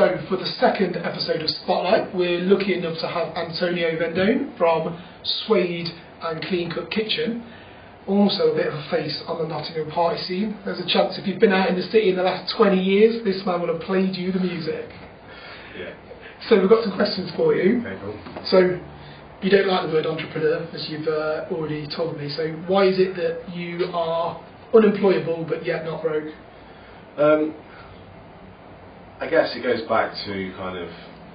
So, for the second episode of Spotlight, we're lucky enough to have Antonio Vendone from Suede and Clean Cut Kitchen. Also a bit of a face on the Nottingham party scene. There's a chance if you've been out in the city in the last 20 years, this man will have played you the music. Yeah. So we've got some questions for you. Okay, cool. So, you don't like the word entrepreneur, as you've already told me. So why is it that you are unemployable but yet not broke? I guess it goes back to kind of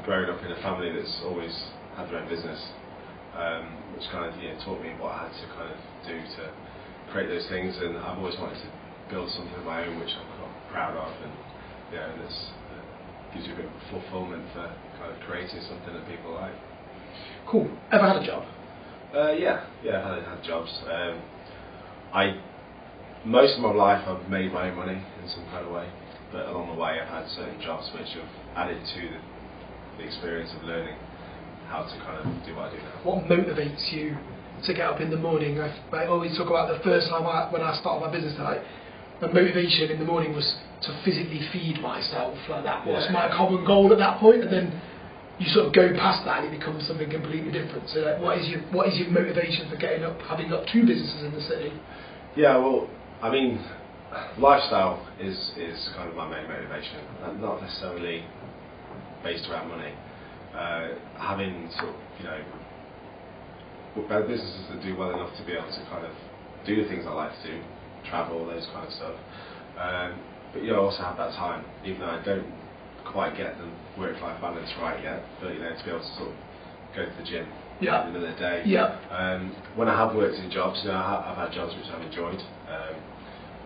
growing up in a family that's always had their own business, which kind of taught me what I had to kind of do to create those things, and I've always wanted to build something of my own, which I'm quite proud of, and and this gives you a bit of fulfilment for kind of creating something that people like. Cool. Ever had a job? Yeah, I've had jobs. Most of my life I've made my own money in some kind of way, but along the way I've had certain jobs which have added to the experience of learning how to kind of do what I do now. What motivates you to get up in the morning? I always talk about the first time when I started my business, my motivation in the morning was to physically feed myself. Like that was my common goal at that point, and then you sort of go past that and it becomes something completely different. So like, what is your motivation for getting up, having got two businesses in the city? Yeah, well, I mean, lifestyle is kind of my main motivation, not necessarily based around money. Having sort of, businesses that do well enough to be able to kind of do the things I like to do, travel, those kind of stuff. But I also have that time, even though I don't quite get the work-life balance right yet, but to be able to sort of go to the gym in the middle of the day. Yeah. When I have worked in jobs, I've had jobs which I've enjoyed.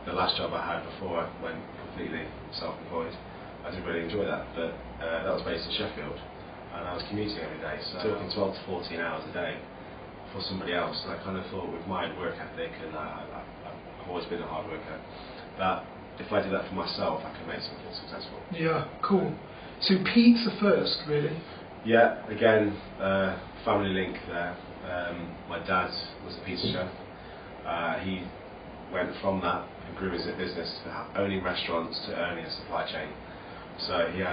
The last job I had before I went completely self-employed, I didn't really enjoy that, but that was based in Sheffield, and I was commuting every day, so talking 12 to 14 hours a day for somebody else, and I kind of thought with my work ethic, and I've always been a hard worker, that if I did that for myself, I could make something successful. Yeah, cool. So pizza first, really? Yeah, again, family link there. My dad was a pizza chef. He went from that and grew his business to owning restaurants to owning a supply chain. So he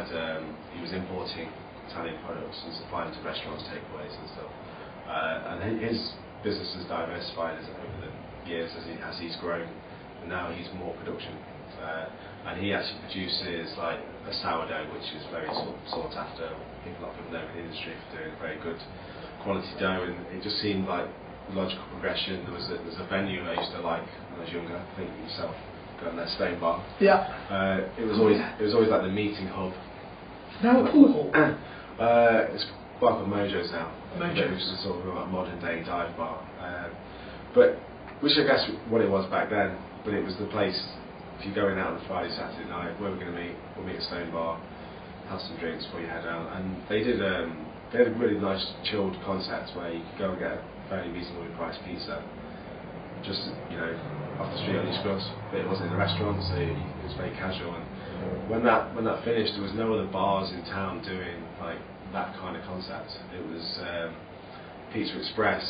was importing Italian products and supplying to restaurants, takeaways and stuff. And his business has diversified over the years as he's grown, and now he's more production. And he actually produces like a sourdough, which is very sought after. A lot of people know in the industry for doing a very good quality dough, and it just seemed like the logical progression. There's a venue I used to like when I was younger. I think yourself going there, Stone Bar. Yeah. It was always like the meeting hub. Now a pool hall. It's bar called Mojo's now. Mojo's. It's sort of like modern day dive bar. But which I guess what it was back then. But it was the place. If you're going out on a Friday, Saturday night, where we're going to meet, we'll meet at Stone Bar, have some drinks before you head out. And they had a really nice chilled concept where you could go and get a fairly reasonably priced pizza, just off the street on your scrubs. But it wasn't in a restaurant, so it was very casual. And when that finished, there was no other bars in town doing like that kind of concept. It was Pizza Express,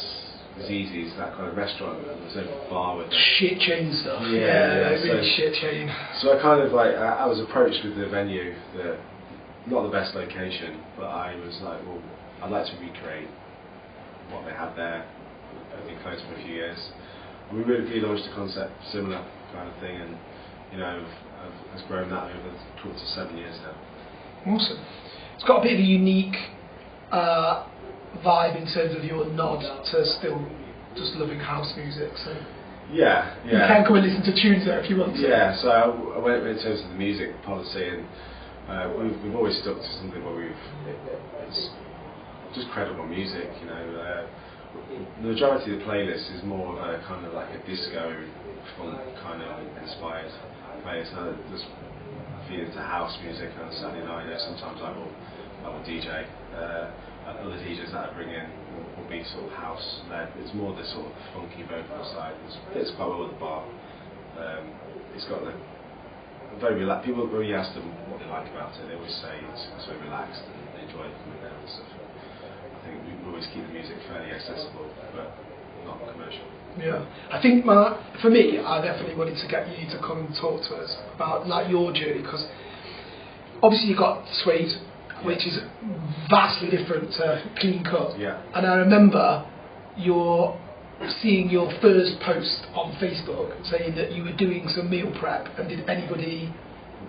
Zizzi's, that kind of restaurant. There was a bar with shit chain stuff. Yeah, really shit chain. So I kind of I was approached with the venue, that not the best location, but I was like, well, I'd like to recreate what they had there. I've been closed for a few years. And we really launched a concept similar kind of thing, and I've grown that over towards 7 years now. Awesome. It's got a bit of a unique vibe in terms of your nod to still just loving house music. So yeah. You can come and listen to tunes there if you want to. Yeah. So I went in terms of the music policy, and we've always stuck to something where it's just credible music. The majority of the playlist is more of a kind of like a disco funk kind of inspired playlist. Now just feed into house music on a Saturday night. Sometimes I will DJ. Other DJs that I bring in will be sort of house led. It's more the sort of funky vocal side. It fits quite well with the bar. It's got a very relaxed. People, when you ask them what they like about it, they always say it's very relaxed and they enjoy coming down and stuff. I think we always keep the music fairly accessible, but not commercial. Yeah, I think for me, I definitely wanted to get you to come and talk to us about like your journey, because obviously you've got Suede, which is vastly different to clean cut. Yeah. And I remember seeing your first post on Facebook saying that you were doing some meal prep, and did anybody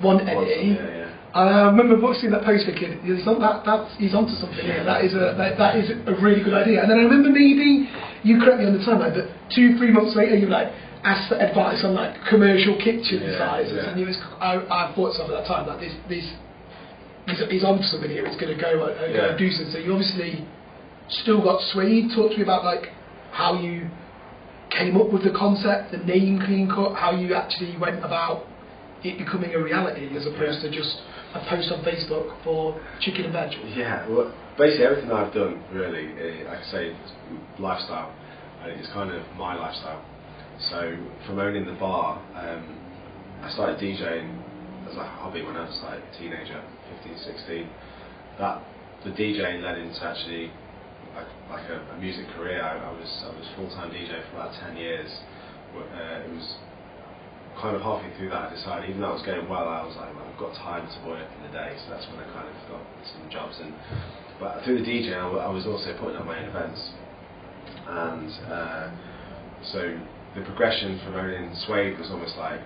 want any? Yeah. And I remember seeing that post thinking, he's onto something here. That is a really good idea. And then I remember, maybe you correct me on the timeline, but 2-3 months later you like asked for advice on like commercial kitchen sizes, and I thought some at that time that he's onto something here. He's going to go and do something. So you obviously still got Suede. Talk to me about like how you came up with the concept, the name Clean Cut, how you actually went about it becoming a reality as opposed to just a post on Facebook for chicken and veg. Yeah, well, basically everything I've done really, like I say, is lifestyle, and it's kind of my lifestyle. So from owning the bar, I started DJing as a hobby when I was like a teenager, 15, 16. The DJing led into actually like a music career. I was full-time DJ for about 10 years. It was kind of halfway through that I decided, even though it was going well, I was like, well, I've got time to work in the day, so that's when I kind of got some jobs. But through the DJing, I was also putting on my own events, and so the progression from owning Suede was almost like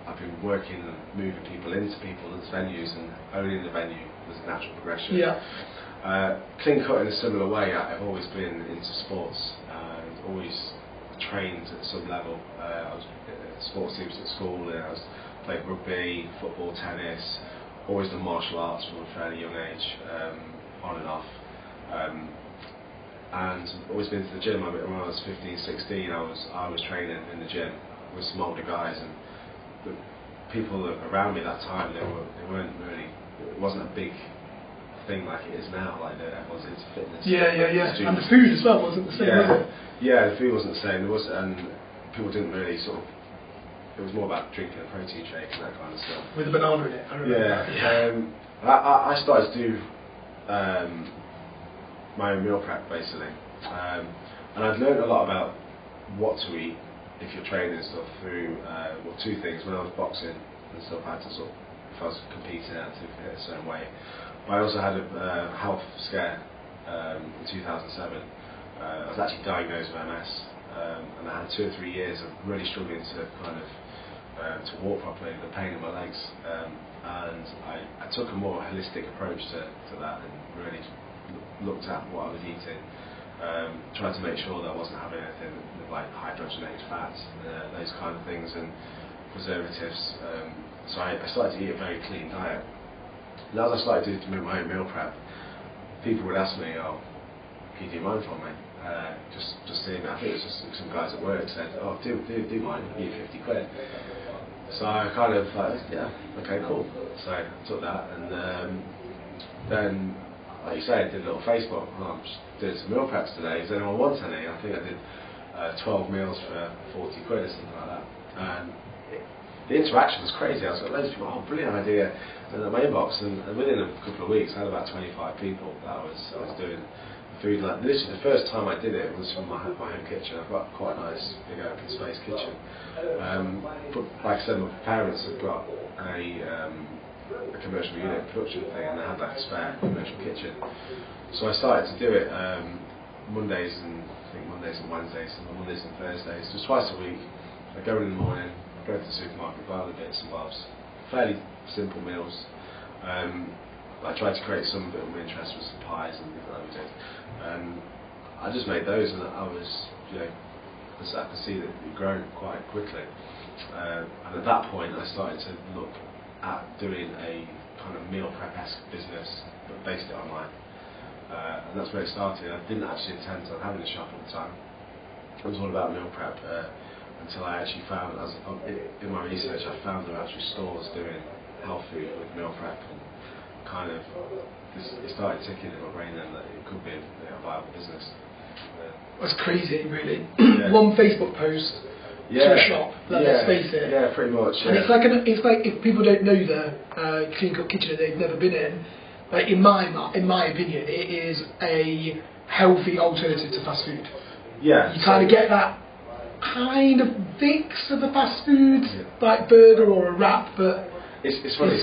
I've been working and moving people into people's venues, and owning the venue was a natural progression. Yeah. Clean Cut in a similar way. I've always been into sports and always trained at some level. I was sports teams at school, and I was played rugby, football, tennis, always done martial arts from a fairly young age, on and off, and always been to the gym. When I was 15, 16, I was training in the gym with some older guys, and the people around me at that time, they weren't really, it wasn't a big thing like it is now, like everyone's into fitness. Yeah. And the food as well wasn't the same, was it? Yeah, the food wasn't the same. And people didn't really sort of. It was more about drinking a protein shake and that kind of stuff. With a banana in it, I remember. I started to do my own meal prep basically, and I'd learned a lot about what to eat if you're training and stuff through two things. When I was boxing and stuff, I had to sort of, if I was competing, I had to hit a certain weight. But I also had a health scare in 2007. I was actually diagnosed with MS, and I had 2 or 3 years of really struggling to kind of to walk properly, the pain in my legs, and I took a more holistic approach to that, and really looked at what I was eating, tried to make sure that I wasn't having anything with like hydrogenated fats, those kind of things, and preservatives. So I started to eat a very clean diet. And as I started to do my own meal prep, people would ask me, "Oh, can you do mine for me?" Just seeing it. I think it was just some guys at work said, "Oh, do mine, I'll give you 50 quid." So I kind of like, yeah, okay, cool. So I took that, and then, like you say, I did a little Facebook. Oh, I'm just doing some meal preps today. Does anyone want any? I think I did 12 meals for 40 quid or something like that. And the interaction was crazy. I was like, loads of people, oh, brilliant idea. And in my inbox, and within a couple of weeks, I had about 25 people that I was doing food like this. The first time I did it was from my home kitchen. I've got quite a nice big open space kitchen. But like I said, my parents have got a commercial unit production thing, and they had that spare commercial kitchen. So I started to do it Mondays and Wednesdays, and Mondays and Thursdays, just twice a week. I go in the morning, go to the supermarket, buy the bits and bobs, fairly simple meals. I tried to create some bit of interest with some pies and things like that we did. I just made those, and I was, I could see that it grown quite quickly. And at that point, I started to look at doing a kind of meal prep-esque business, but based it online. And that's where it started. I didn't actually intend on having a shop at the time. It was all about meal prep. Until I actually found, in my research, I found there were actually stores doing health food with meal prep, and kind of it started ticking in my brain then that it could be a viable business. That's crazy, really. One Facebook post to a shop, let's face it. Yeah, pretty much. And it's like if people don't know the Clean Cut kitchen and they've never been in, like in my opinion, it is a healthy alternative to fast food. Yeah. You kind of get that kind of fix of a fast food, like burger or a wrap, but it's funny.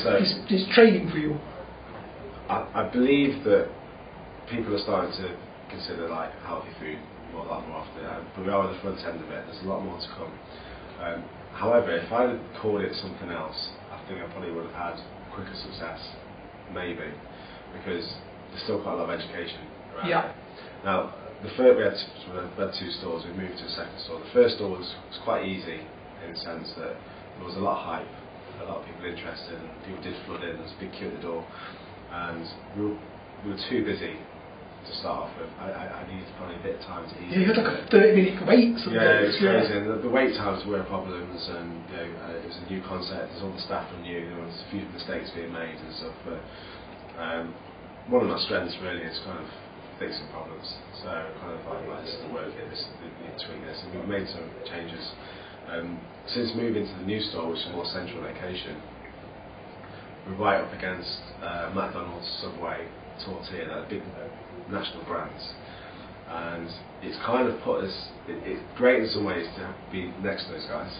It's training for you. I believe that people are starting to consider like healthy food more often, but we are at the front end of it. There's a lot more to come. However, if I had called it something else, I think I probably would have had quicker success, maybe, because there's still quite a lot of education around it. Now, we had 2 stores. We moved to a second store. The first store was quite easy in the sense that there was a lot of hype, a lot of people interested, and people did flood in. There was a big queue at the door, and we were too busy to start off with. I needed probably a bit of time to ease. You had like a 30-minute wait. Yeah, it was crazy. And the wait times were problems, and it was a new concept. All the staff were new. There was a few mistakes being made and stuff. But one of my strengths really is kind of fixing problems. So kind of like this is the work here. We need to tweak this, and we've made some changes. Since moving to the new store, which is a more central location, we're right up against McDonald's, Subway, Tortilla, they're big national brands, and it's kind of put us. It's great in some ways to be next to those guys,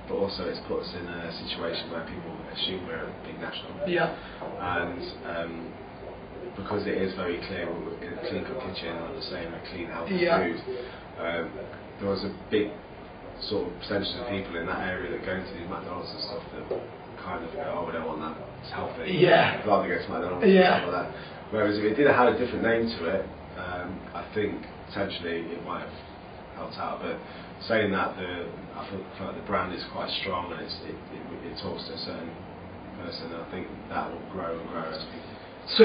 but also it's put us in a situation where people assume we're a big national. Yeah. And because it is very clear, in a clean cook kitchen, like the same, a clean, healthy food. There was a big sort of percentage of people in that area that go into these McDonald's and stuff that kind of go, oh, we don't want that, it's healthy. Yeah. I'd rather go to McDonald's and stuff like that. Whereas if it did have had a different name to it, I think potentially it might have helped out. But saying that, I feel like the brand is quite strong, and it talks to a certain person. And I think that will grow and grow as people. So,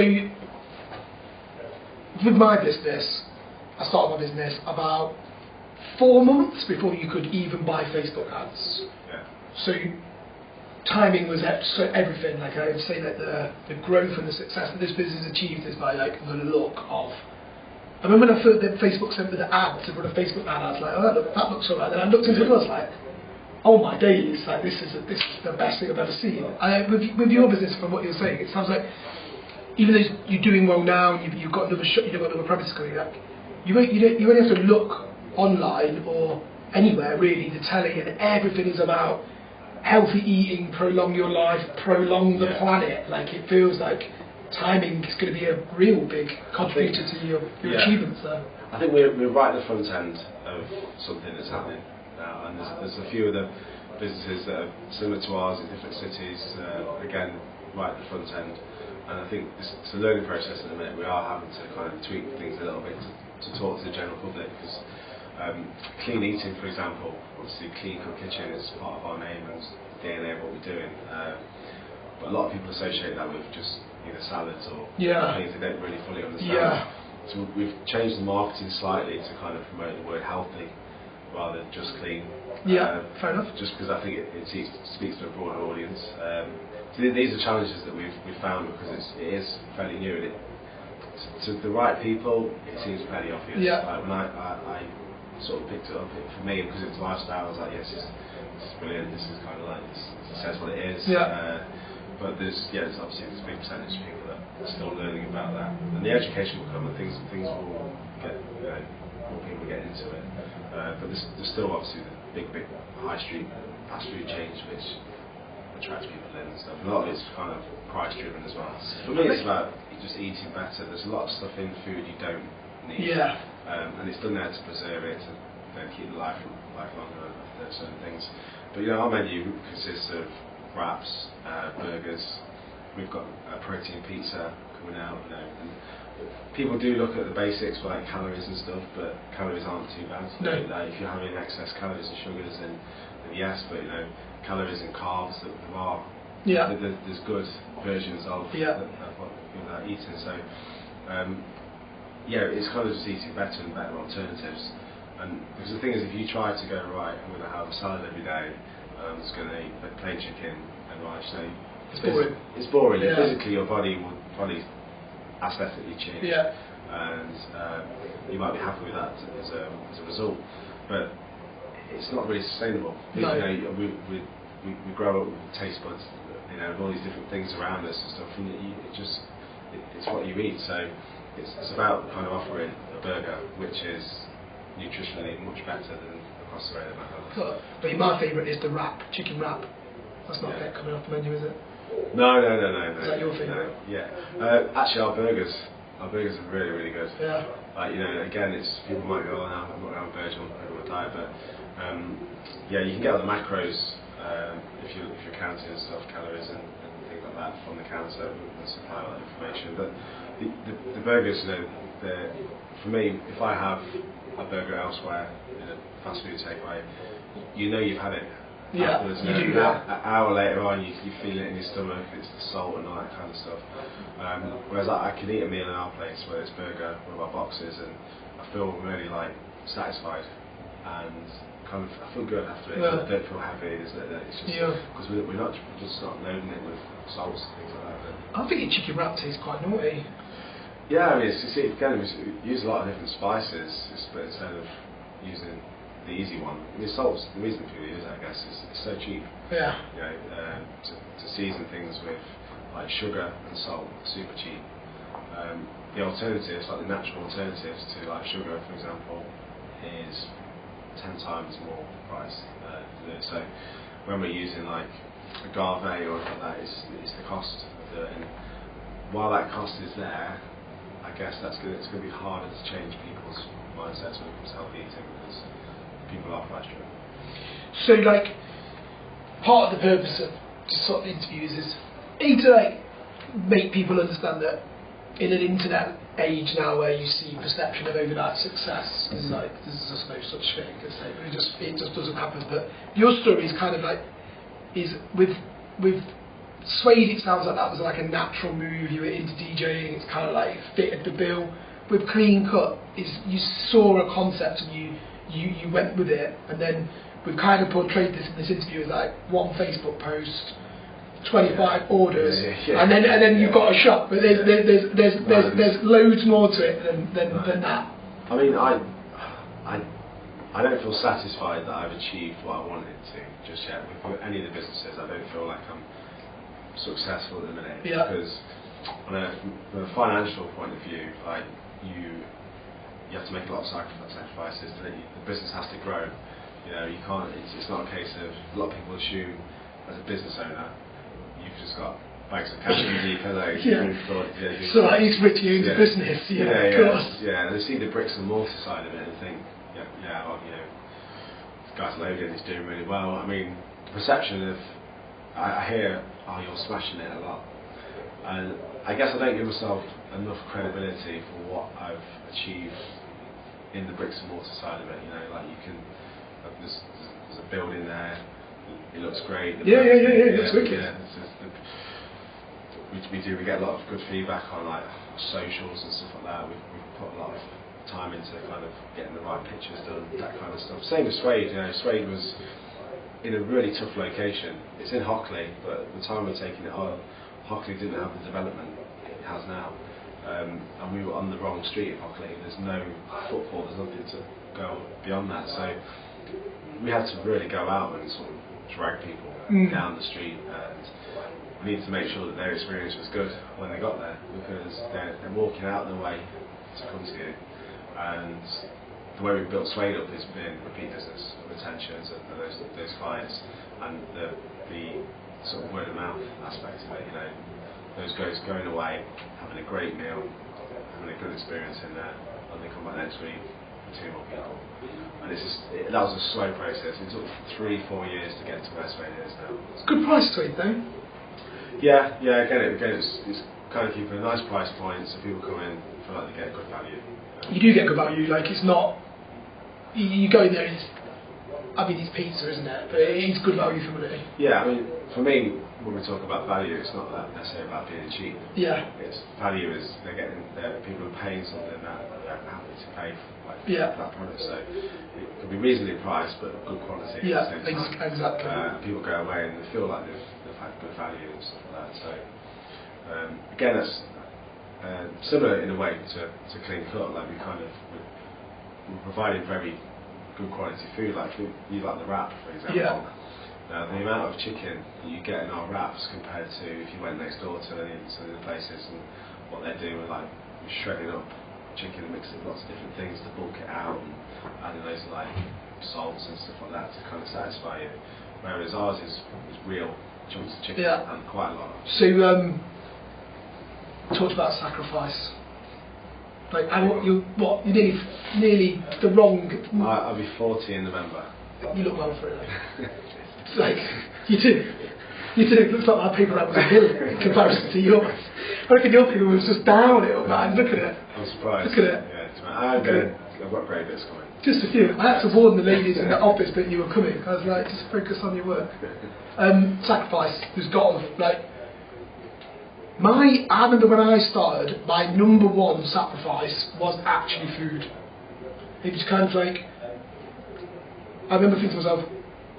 with my business, I started my business about 4 months before you could even buy Facebook ads. Yeah. So timing was everything. Like I would say that the growth and the success that this business achieved is by like the look of. I remember when I thought that Facebook sent me the ad to run a Facebook ad, I was like, oh, that looks alright. Then I looked into it and I was like, oh my days, like this is the best thing I've ever seen. With your business, from what you're saying, it sounds like even though you're doing well now, and you've got another you've got another practice coming up, you only have to look online or anywhere really. The telly and everything is about healthy eating, prolong your life, prolong the planet. Like it feels like timing is going to be a real big contributor to your achievements there. I think we're right at the front end of something that's happening now, and there's a few other businesses that are similar to ours in different cities, again right at the front end. And I think it's a learning process at the minute. We are having to kind of tweak things a little bit to talk to the general public, because clean eating, for example, obviously clean cook kitchen is part of our name and DNA of what we're doing. But a lot of people associate that with just either salads or things they don't really fully understand. So we've changed the marketing slightly to kind of promote the word healthy rather than just clean. Fair enough. Just because I think it speaks to a broader audience. So these are challenges that we've found, because it is fairly new. And to the right people, it seems fairly obvious. Like when I sort of picked it up, for me, because it's lifestyle, I was like, yes, this is brilliant. This is kind of like it says what it is. But there's obviously a big percentage of people that are still learning about that, and the education will come, and things will get more people get into it. But there's still obviously the big high street fast food chains which attracts people in and stuff. A lot of it's kind of price driven as well. For me, it's about just eating better. There's a lot of stuff in food you don't need, and it's done there to preserve it, to keep the life longer after certain things. But our menu consists of wraps, burgers. We've got a protein pizza coming out. And people do look at the basics for like calories and stuff, but calories aren't too bad. No. If you're having excess calories and sugars, then yes, but calories and carbs that there are. There's good versions of what people are eating. So it's kind of just eating better and better alternatives. And because the thing is, if you try to go right, I'm going to have a salad every day, I'm just going to eat plain chicken and rice. It's boring. It's boring. Physically, your body would probably aesthetically change, and you might be happy with that as a result. But it's not really sustainable. No. We grow up with taste buds, with all these different things around us and stuff, and it's what you eat. So it's about kind of offering a burger which is nutritionally much better than across the road at McDonald's. But my favourite is the wrap, chicken wrap. That's not yet coming off the menu, is it? No. Is that your favourite? No, yeah. Actually, our burgers are really, really good. Yeah. Like, you know, again, it's people might go, oh, no, I'm not going to have a burger on my diet, but yeah, you can get all the macros if you're counting stuff, calories and things like that from the counter and supply all that information. But the burgers, you know, for me, if I have a burger elsewhere in a fast food takeaway, you know you've had it. Yeah, afterwards, you do that. An hour later on, you feel it in your stomach, it's the salt and all that kind of stuff. Whereas I can eat a meal in our place, whether it's burger, one of our boxes, and I feel really like satisfied and kind of I feel good after it. Yeah. I don't feel heavy. It's just because we're just not loading it with salts and things like that. I think your chicken wrap tastes quite naughty. Yeah, I mean, again, we use a lot of different spices, but instead of using the easy one, the salt's the reason people use it, I guess, is it's so cheap. Yeah. You know, to season things with like sugar and salt, super cheap. The alternatives, like the natural alternatives to like sugar, for example, is 10 times more price. So when we're using like agave or anything like that, it's the cost of it. And while that cost is there, I guess it's going to be harder to change people's mindsets when it comes to healthy eating because people are price driven. So, like, part of the purpose of just sort of interviews is to like make people understand that in an internet age now where you see perception of overnight success, there's just no such thing. It just doesn't happen. But your story is kind of like with Suede. It sounds like that was like a natural move. You were into DJing. It's kind of like it fitted the bill. With Clean Cut, you saw a concept and you went with it, and then we've kind of portrayed this in this interview as like one Facebook post, 25 orders, and then you've got a shop. But there's loads more to it than that. I mean, I don't feel satisfied that I've achieved what I wanted to just yet. With any of the businesses, I don't feel like I'm successful at the minute because from a financial point of view, like you have to make a lot of sacrifices. The business has to grow. You know, you can't. It's not a case of a lot of people assume as a business owner you've just got bags of cash in the deep pillow. So like he's rich into business. Yeah. They see the bricks and mortar side of it and think, well, you know, this guy's loaded, he's doing really well. I mean, the perception of I hear, oh, you're smashing it a lot, and I guess I don't give myself enough credibility for what I've achieved in the bricks and mortar side of it. You know, like you can, there's a building there, it looks great. It looks wicked. We get a lot of good feedback on like socials and stuff like that. We've put a lot of time into kind of getting the right pictures done, that kind of stuff. Same with Suede. You know, Suede was in a really tough location. It's in Hockley, but at the time we were taking it on, Hockley didn't have the development it has now. And we were on the wrong street of Hockley. There's no footfall, there's nothing to go beyond that. So we had to really go out and sort of drag people down the street, and we needed to make sure that their experience was good when they got there, because they're walking out of their way to come to you. And the way we've built Suede up has been repeat business, retentions of those clients, and the sort of word of mouth aspect of it. You know, those guys going away, having a great meal, having a good experience in there, and they come back next week with 2 more people. And that was a slow process. It took 3-4 years to get to where Suede is now. It's a good price Suede though. Yeah. Again, it's kind of keeping a nice price point, so people come in feel like they get good value. You do get good value. Like it's not. You go in there and it's pizza, isn't it? But it's good value for money. Yeah, I mean, for me, when we talk about value, it's not that necessarily about being cheap. Yeah. It's value is people are paying something that they're happy to pay for that product. So it could be reasonably priced, but good quality. Yeah, at the same time. exactly. People go away and they feel like they've had good value and stuff like that. So again, that's similar in a way to Clean Cut. Like we're providing very good quality food. Like you like the wrap, for example. Yeah. Now, the amount of chicken that you get in our wraps compared to if you went next door to any of the places and what they're doing with like shredding up chicken and mixing lots of different things to bulk it out and adding loads of like salts and stuff like that to kind of satisfy you. Whereas ours is real chunks of chicken and quite a lot. So talked about sacrifice. Like, you're nearly the wrong. I'll be 40 in November. You look well for it, though. Like, you do. It looks like my paper route was a hill in comparison to yours. I reckon your paper was just downhill, man. Look at it. I'm surprised. Look at it. Yeah, I've got great bits coming. Just a few. I had to warn the ladies in the office that you were coming. I was like, just focus on your work. Sacrifice has got like. I remember when I started, my number one sacrifice was actually food. It was kind of like, I remember thinking to myself,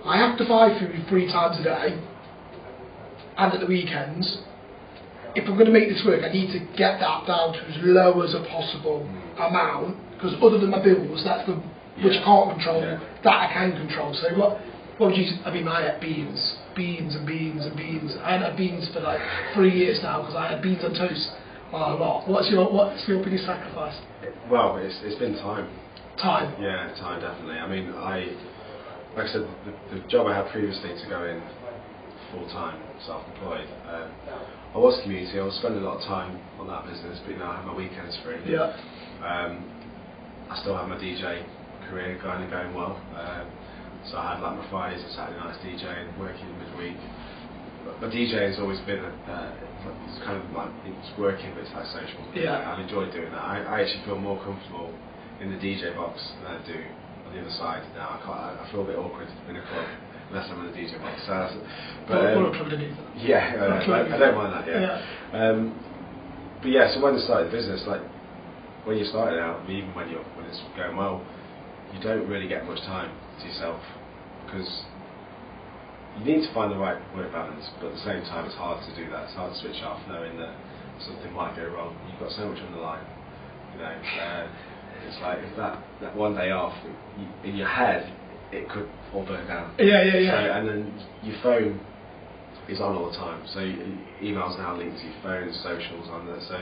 I have to buy food 3 times a day, and at the weekends. If I'm going to make this work, I need to get that down to as low as a possible amount, because other than my bills, that's the which I can't control, that I can control. So what would you? I mean, I had beans and beans and beans. I hadn't had beans for like 3 years now because I had beans on toast a lot. What's your biggest sacrifice? Well, it's been time. Time. Yeah, time definitely. I mean, like I said, the job I had previously to go in full time, self-employed. I was community. I was spending a lot of time on that business, but I have my weekends free. Yeah. I still have my DJ career going well. So I had like my Fridays and Saturday nights DJing, working midweek. But my DJ has always been it's kind of like it's working, but it's like social. Yeah. I've enjoyed doing that. I actually feel more comfortable in the DJ box than I do on the other side now. I feel a bit awkward in a club. Unless I'm in the DJ box. But I don't mind that, But yeah, so when I started the business, like, when you started out, even when it's going well, you don't really get much time to yourself, because you need to find the right work balance, but at the same time it's hard to do that. It's hard to switch off knowing that something might go wrong. You've got so much on the line, it's like, if that one day off, in your head, it could all burn down. Yeah. So, and then your phone is on all the time. So emails now linked to your phone, socials on there. So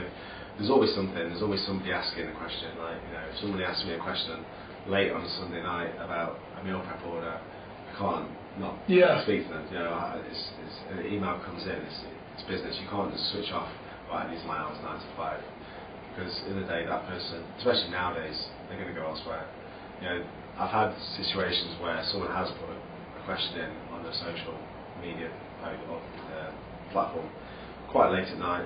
there's always something. There's always somebody asking a question. Like, if somebody asks me a question late on a Sunday night about a meal prep order, I can't not speak to them. An email comes in. It's business. You can't just switch off. Right, these are my hours, 9 to 5. Because in the day, that person, especially nowadays, they're going to go elsewhere. I've had situations where someone has put a question in on the social media platform quite late at night,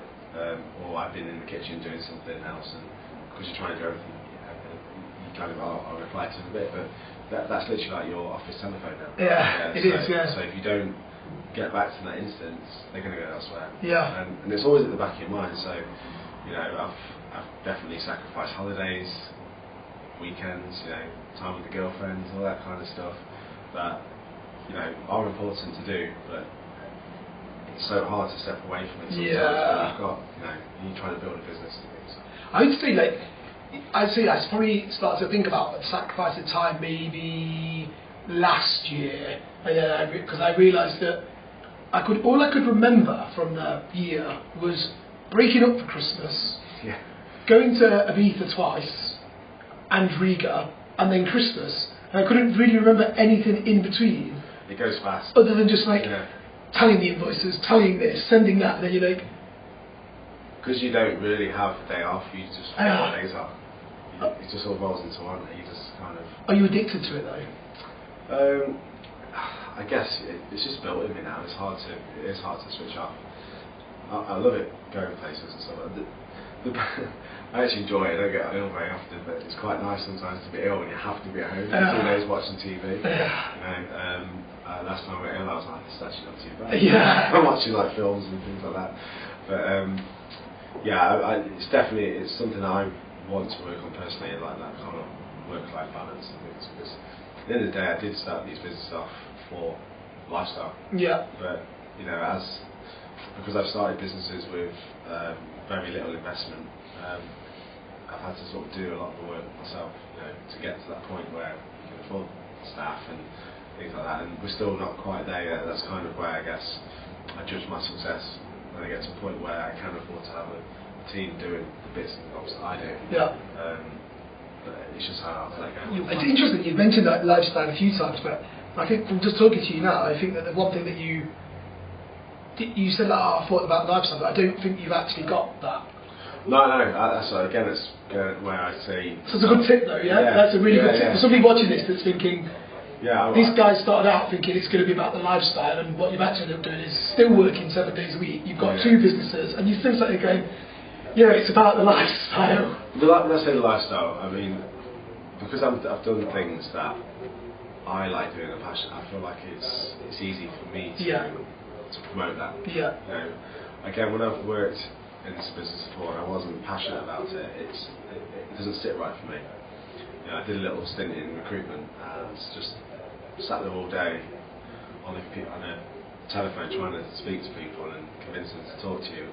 or I've been in the kitchen doing something else, and because you're trying to do everything, you kind of I'll reply to them a bit, but that's literally like your office telephone now. It is. So if you don't get back to that instance, they're going to go elsewhere. Yeah. And it's always at the back of your mind. So I've definitely sacrificed holidays, weekends, time with the girlfriends, all that kind of stuff that are important to do, but it's so hard to step away from it sometimes. You've got, you're trying to build a business and things. I'd say I probably started to think about sacrifice of time maybe last year, and then because I realised that all I could remember from the year was breaking up for Christmas, going to Ibiza twice, and Riga, and then Christmas. And I couldn't really remember anything in between. It goes fast. Other than just tallying the invoices, tallying this, sending that, and then you're like... Because you don't really have a day off, you just forget what days are. It just all rolls into one. You just kind of... Are you addicted to it though? I guess it's just built in me now. It is hard to switch off. I love it going places and stuff. I actually enjoy it. I don't get ill very often, but it's quite nice sometimes to be ill when you have to be at home. 2 days watching TV. Last time I got ill, I was like, this is actually not too bad. I'm watching like films and things like that. But it's something I want to work on personally, like that kind of work-life balance and things. Because at the end of the day, I did start these businesses off for lifestyle. But because I've started businesses with very little investment, I've had to sort of do a lot of the work myself, to get to that point where you can afford staff and things like that. And we're still not quite there yet. That's kind of where I guess I judge my success, when I get to a point where I can afford to have a team doing the bits and bobs that I do. But it's just how I play going. It's interesting you've mentioned that lifestyle a few times, but I think from just talking to you now, I think that the one thing that you You said that I thought about lifestyle, but I don't think you've actually got that. No, that's again, it's where I say. So it's a good tip, though. Yeah, that's a really good tip. For somebody watching this that's thinking, this guy started out thinking it's going to be about the lifestyle, and what you've actually ended up doing is still working 7 days a week. You've got 2 businesses, and you're still sort of going, it's about the lifestyle. When I say the lifestyle, I mean, because I've done things that I like doing, I'm passionate. I feel like it's easy for me to promote that. Yeah. You know, again, when I've worked in this business before and I wasn't passionate about it, it doesn't sit right for me. You know, I did a little stint in recruitment and just sat there all day on a telephone trying to speak to people and convince them to talk to you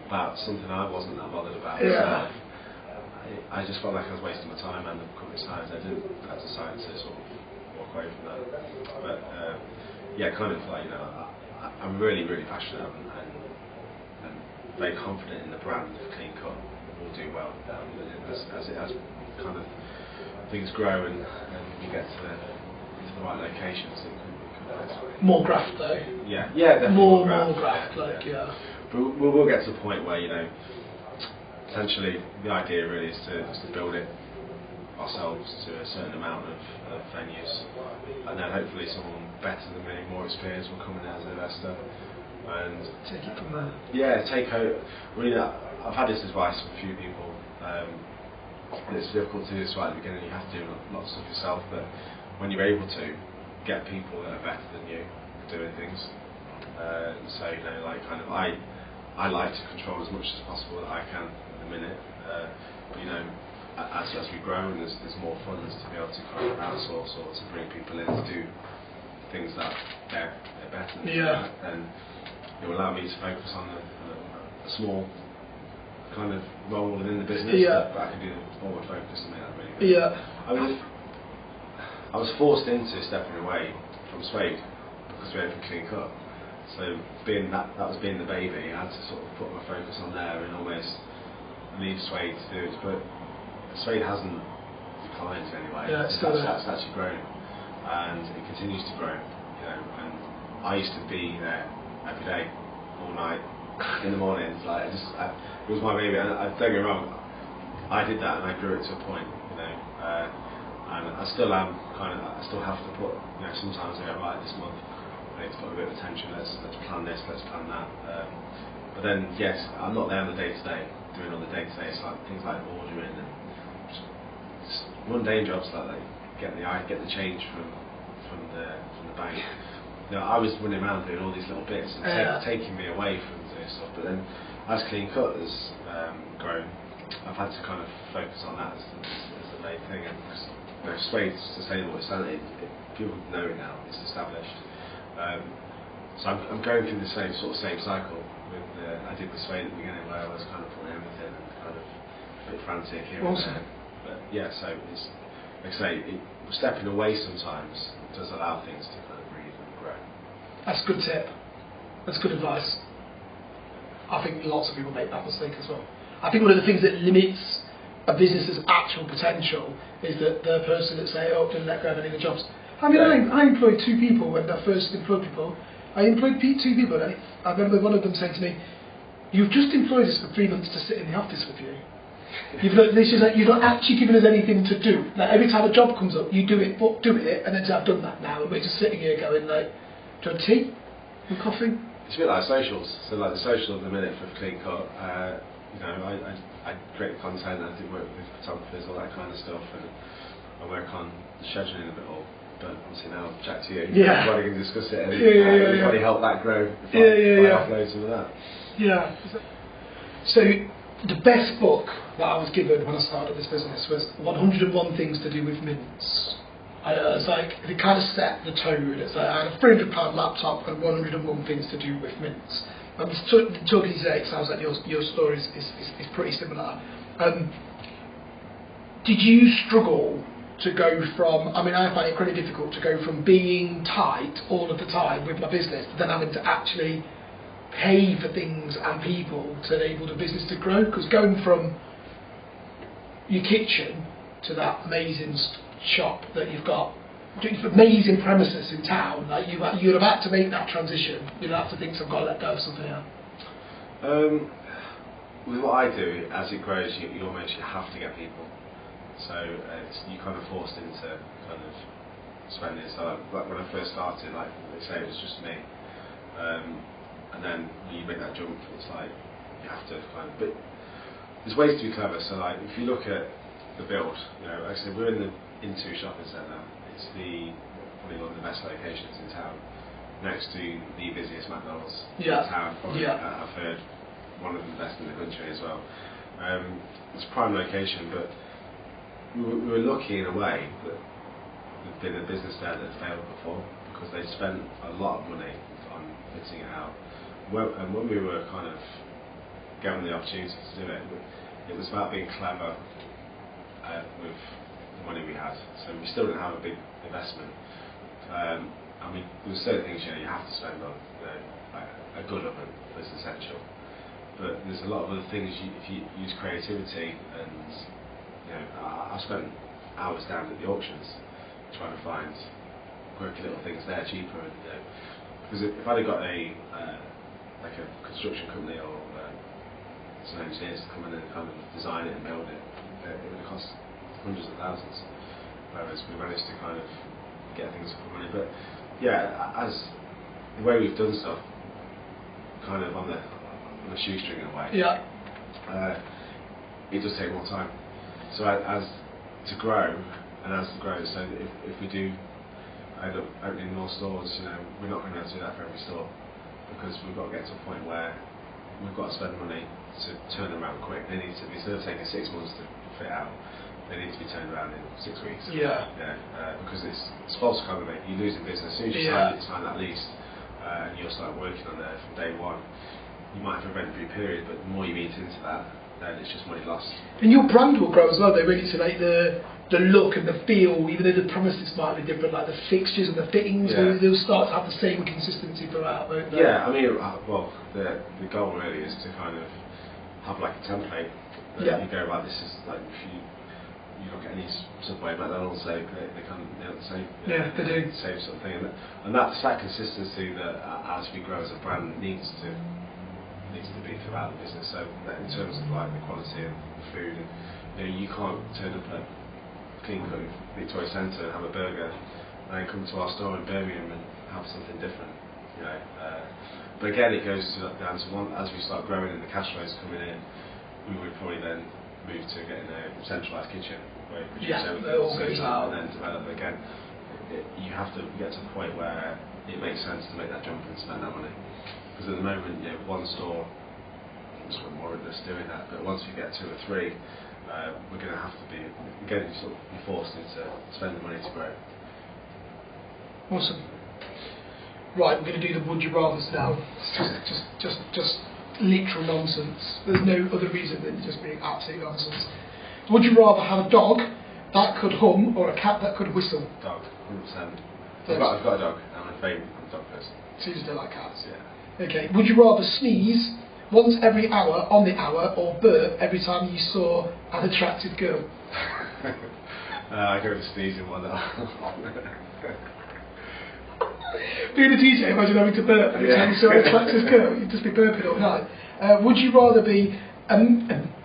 about something I wasn't that bothered about myself. I just felt like I was wasting my time and the company's time. I decided to sort of walk away from that. But kind of like, I'm really, really passionate and very confident in the brand of Clean Cut will do well as kind of things grow and we get to the right locations. More graft though. Yeah, definitely more graft. But we'll get to the point where essentially the idea really is to build it ourselves to a certain amount of venues, and then hopefully someone better than me, more experienced, will come in as an investor and take it from there. Yeah, take over. I've had this advice from a few people. And it's difficult to do this right at the beginning. You have to do lots of stuff yourself, but when you're able to get people that are better than you doing things, so I like to control as much as possible that I can at the minute. But as we grow and there's more funds to be able to kind of outsource or to bring people in to do things that they're better than, then it will allow me to focus on a small kind of role within the business, but I can do the forward focus and make that really good. I was forced into stepping away from Suede because we opened Clean Cut. So that was being the baby, I had to sort of put my focus on there and almost leave Suede to do it. But Suede hasn't declined in any way. It's actually grown, and it continues to grow. And I used to be there every day, all night, in the mornings. It was my baby. And don't get me wrong, I did that and I grew it to a point. And I still am I still have to put. Sometimes I go, right, this month I need to put a bit of attention. Let's plan this. Let's plan that. But then yes, I'm not there on the day to day doing all the day to day. It's like things like ordering and just mundane jobs like get the change from the bank. I was running around doing all these little bits and taking me away from doing stuff. But then, as Clean Cut has grown, I've had to kind of focus on that as the main thing. And Suede Sustainable, people know it now. It's established. So I'm going through the same cycle. I did with Suede at the beginning, where I was kind of putting everything and kind of a bit frantic here and there. But so it's like I say, stepping away sometimes does allow things to kind of breathe and grow. That's a good tip. That's good advice. I think lots of people make that mistake as well. I think one of the things that limits a business's actual potential is that the person that say, didn't let go of any of the jobs. I mean, I employed 2 people when I first employed people. I employed 2 people, and I remember one of them saying to me, "You've just employed us for 3 months to sit in the office with you. You've not actually given us anything to do. Every time a job comes up, you do it, and then I've done that now, and we're just sitting here going do you want tea and coffee?" It's a bit like socials. So the social at the minute for Clean Cut, I create content, I do work with photographers, all that kind of stuff, and I work on scheduling a bit all. But obviously now I'll chat to you. Everybody can discuss it and everybody help that grow if I upload some of that. Yeah. So the best book that I was given when I started this business was 101 Things to Do with Mints. It kind of set the tone. It's I had a £300 laptop and 101 things to do with mints. I'm talking today, it sounds like your story is pretty similar. Did you struggle to go from, I find it incredibly difficult to go from being tight all of the time with my business to then having to actually pay for things and people to enable the business to grow? Because going from your kitchen to that amazing shop that you've got amazing premises in town, like you're about to make that transition, you'll have to think, so I've got to let go of something now. With what I do, as it grows, you have to get people. So you're kind of forced into kind of spending. So like when I first started, like they say, it was just me. And then when you make that jump, it's like you have to kind of. But there's ways to be clever. So like if you look at the build, like I said, we're in the Into shopping centre. It's probably one of the best locations in town, next to the busiest McDonald's in town. Probably, I've heard one of the best in the country as well. It's a prime location, but we were lucky in a way that there'd been a business there that failed before because they spent a lot of money on fitting it out. And when we were kind of given the opportunity to do it, it was about being clever with the money we had. So we still didn't have a big investment. I mean, there were certain things you have to spend on. Like a good oven was essential. But there's a lot of other things if you use creativity, and I spent hours down at the auctions trying to find quirky little things there cheaper. And, because if I'd have got like a construction company or some engineers to come in and kind of design it and build it, it would have cost hundreds of thousands. Whereas we managed to kind of get things for money. But yeah, as the way we've done stuff, kind of on a shoestring in a way. Yeah. It does take more time. So as to grow, so if we do end up opening more stores, we're not going to be able to do that for every store because we've got to get to a point where we've got to spend money to turn them around quick. They need to be, instead of taking 6 months to fit out, they need to be turned around in 6 weeks. Because it's false economy. You're losing business. As soon as you sign that lease and you'll start working on there from day one, you might have a rent-free period, but the more you eat into that, then it's just money lost. And your brand will grow as well. They really to like the look and the feel, even though the premises might be different, like the fixtures and the fittings, they'll start to have the same consistency throughout, won't they? Yeah, I mean, well, the goal really is to kind of have like a template that you go, right, this is like, if you look at any Subway, McDonald's, they kind of the same. Yeah, they do. Same sort of thing, and that's that consistency that as we grow as a brand needs to be throughout the business. So that in terms of like the quality of the food, and you can't turn up at King Cook Victoria Centre and have a burger, and then come to our store in Birmingham and have something different. But again, it goes down to one. As we start growing and the cash flows coming in, we would probably then move to getting a centralised kitchen where you produce everything and then develop again. You have to get to a point where it makes sense to make that jump and spend that money. Because at the moment, one store, it's more of us doing that. But once we get 2 or 3, we're going to have to be again sort of be forced into spending money to grow. Awesome. Right, we're going to do the would you rather's now. Just literal nonsense. There's no other reason than just being absolute nonsense. Would you rather have a dog that could hum or a cat that could whistle? Dog, 100%. I've got a dog. I'm a very dog person. So you just don't like cats? Yeah. Okay. Would you rather sneeze once every hour on the hour or burp every time you saw an attractive girl? I go with sneezing one hour. Being a DJ, imagine having to burp every time you saw an attractive girl. You'd just be burping all night. Would you rather be a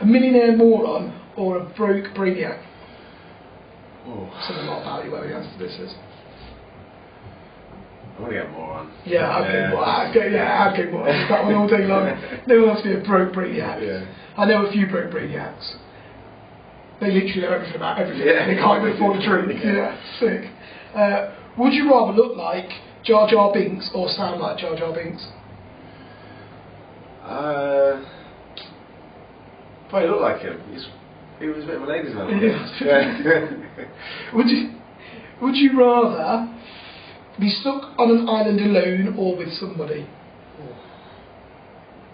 millionaire moron or a broke brainiac? Something not about you where the answer to this is. I want to get moron. Yeah, I'd go moron. That one all day long. No one wants to be a broke brainiac. Yeah. I know a few broke brainiacs. They literally know everything about everything. They can't even afford a drink. Sick. Would you rather look like Jar Jar Binks or sound like Jar Jar Binks? Probably look like him. He was a bit of a ladies' man. Would you rather be stuck on an island alone or with somebody?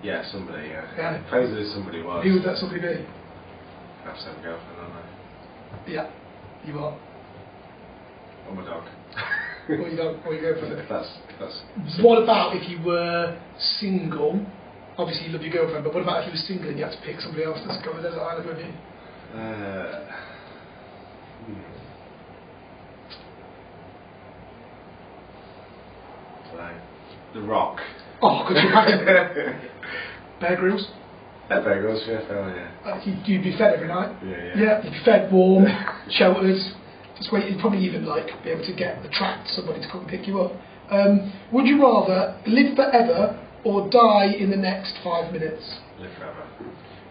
Yeah, somebody. Yeah. Depends who somebody was. Who would that somebody be? I have to have a girlfriend, don't I? Yeah, you are. Or my dog. Or you don't. Or you go for it. If that's. What about if you were single? Obviously, you love your girlfriend, but what about if you were single and you had to pick somebody else to go on a desert island with you? The Rock. Oh, could you imagine? Bear Grylls? Bear Grylls, yeah. You'd be fed every night. Yeah. You'd be fed, warm, sheltered. Just wait. You'd probably even be able to get the track somebody to come and pick you up. Would you rather live forever or die in the next 5 minutes? Live forever.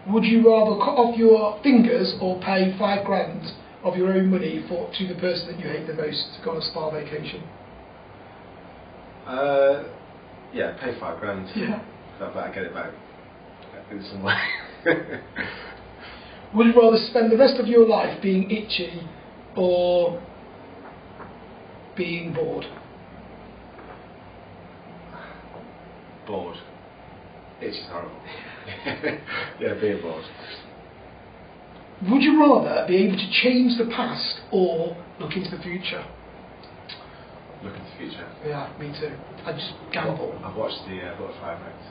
Would you rather cut off your fingers or pay £5,000 of your own money to the person that you hate the most to go on a spa vacation? Yeah, pay £5,000. Yeah. I better get it back in some way. Would you rather spend the rest of your life being itchy or being bored? Bored. Itchy is horrible. Yeah, being bored. Would you rather be able to change the past or look into the future? Look into the future. Yeah, me too. I just gamble. I've watched the Butterfly Effect.